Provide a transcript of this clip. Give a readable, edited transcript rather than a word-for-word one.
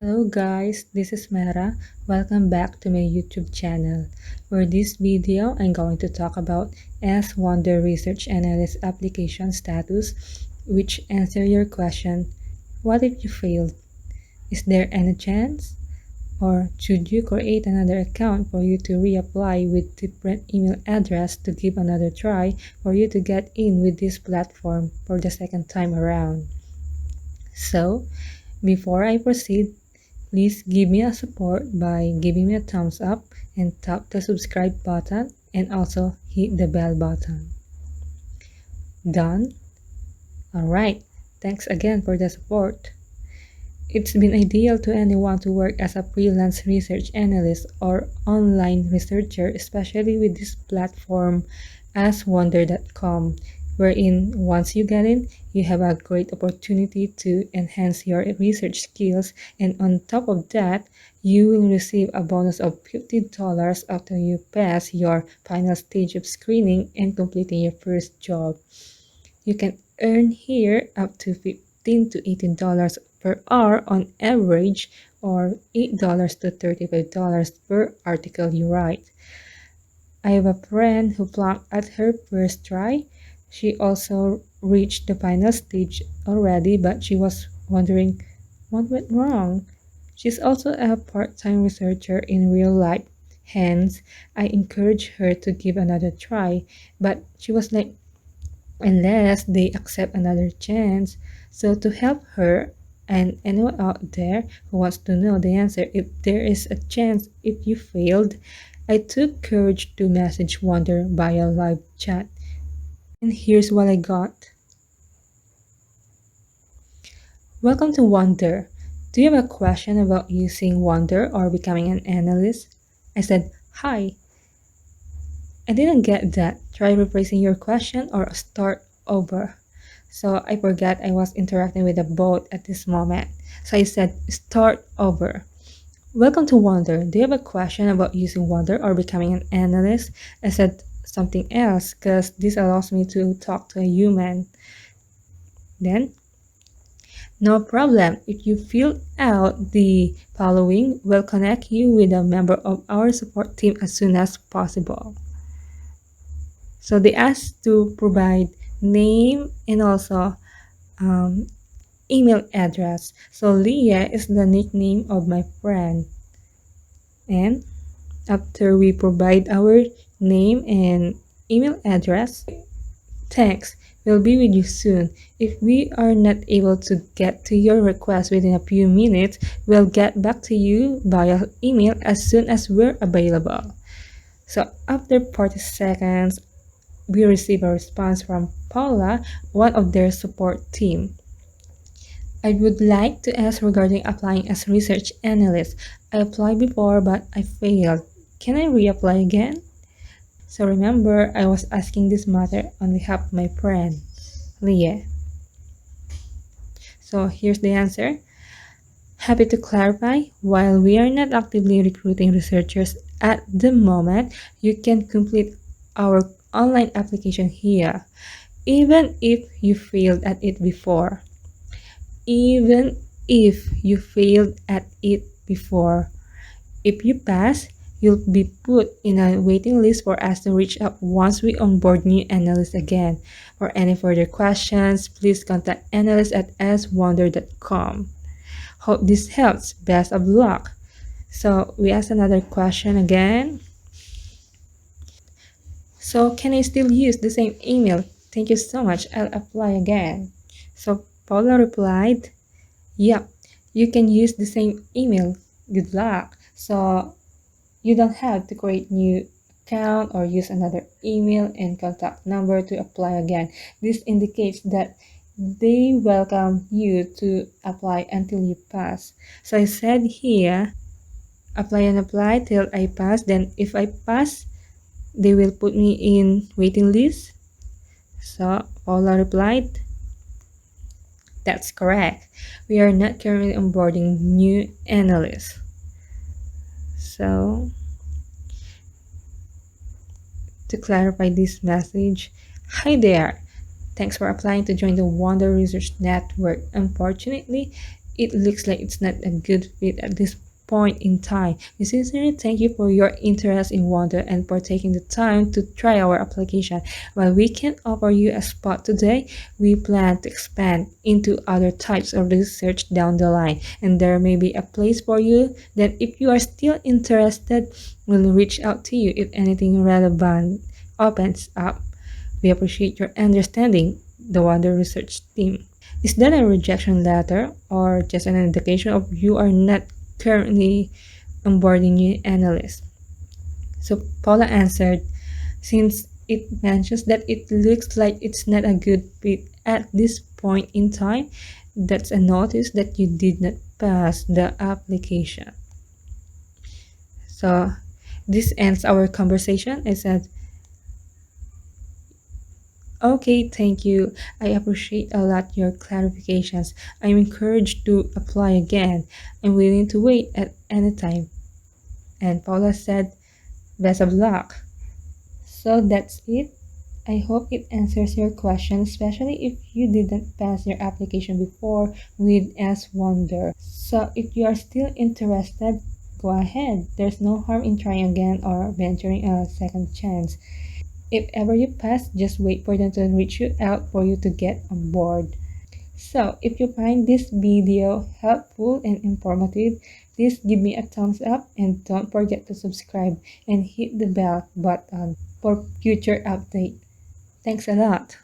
Hello guys, this is Mara. Welcome back to my YouTube channel. For this video, I'm going to talk about askwonder research analyst application status, which answer your question, what if you failed? Is there any chance? Or should you create another account for you to reapply with different email address to give another try for you to get in with this platform for the second time around? So, before I proceed, please give me a support by giving me a thumbs up and tap the subscribe button and also hit the bell button. Done? Alright, thanks again for the support. It's been ideal to anyone to work as a freelance research analyst or online researcher, especially with this platform askwonder.com, wherein once you get in, you have a great opportunity to enhance your research skills, and on top of that, you will receive a bonus of $50 after you pass your final stage of screening and completing your first job. You can earn here up to $15 to $18 per hour on average, or $8 to $35 per article you write. I have a friend who flunked at her first try. She also reached the final stage already, but she was wondering what went wrong. She's also a part-time researcher in real life. Hence, I encouraged her to give another try, but she was like, unless they accept another chance. So to help her and anyone out there who wants to know the answer, if there is a chance if you failed, I took courage to message Wonder via live chat. And here's what I got. Welcome to Wonder. Do you have a question about using Wonder or becoming an analyst? I said, hi. I didn't get that. Try rephrasing your question or start over. So I forgot I was interacting with a bot at this moment. So I said, start over. Welcome to Wonder. Do you have a question about using Wonder or becoming an analyst? I said something else because this allows me to talk to a human. Then, no problem. If you fill out the following, we'll connect you with a member of our support team as soon as possible. So they asked to provide name and also email address. So Leah is the nickname of my friend. And after we provide our name and email address, thanks, we'll be with you soon. If we are not able to get to your request within a few minutes, we'll get back to you via email as soon as we're available. So after 40 seconds, we receive a response from Paula, one of their support team. I would like to ask regarding applying as research analyst. I applied before but I failed. Can I reapply again? So remember, I was asking this matter on behalf of my friend, Leah. So here's the answer. Happy to clarify, while we are not actively recruiting researchers at the moment, you can complete our online application here, even if you failed at it before. Even if you failed at it before, if you pass, you'll be put in a waiting list for us to reach out once we onboard new analysts again. For any further questions, please contact analyst@askwonder.com. Hope this helps. Best of luck. So we asked another question again. So can I still use the same email? Thank you so much. I'll apply again. So Paula replied, yeah, you can use the same email. Good luck. So you don't have to create new account or use another email and contact number to apply again. This indicates that they welcome you to apply until you pass. So I said here, apply and apply till I pass. Then if I pass, they will put me in waiting list. So Paula replied, that's correct. We are not currently onboarding new analysts. So to clarify this message, hi there. Thanks for applying to join the Wonder Research Network. Unfortunately, it looks like it's not a good fit at this point in time. We sincerely thank you for your interest in Wonder and for taking the time to try our application. While we can offer you a spot today, we plan to expand into other types of research down the line, and there may be a place for you that if you are still interested, we'll reach out to you if anything relevant opens up. We appreciate your understanding, the Wonder Research team. Is that a rejection letter or just an indication of you are not currently onboarding new analysts? So Paula answered, since it mentions that it looks like it's not a good fit at this point in time, that's a notice that you did not pass the application. So this ends our conversation. I said, okay, thank you. I appreciate a lot your clarifications. I'm encouraged to apply again. I'm willing to wait at any time. And Paula said, best of luck. So that's it. I hope it answers your question, especially if you didn't pass your application before with S Wonder. So if you are still interested, go ahead. There's no harm in trying again or venturing a second chance. If ever you pass, just wait for them to reach you out for you to get on board. So, if you find this video helpful and informative, please give me a thumbs up and don't forget to subscribe and hit the bell button for future update. Thanks a lot.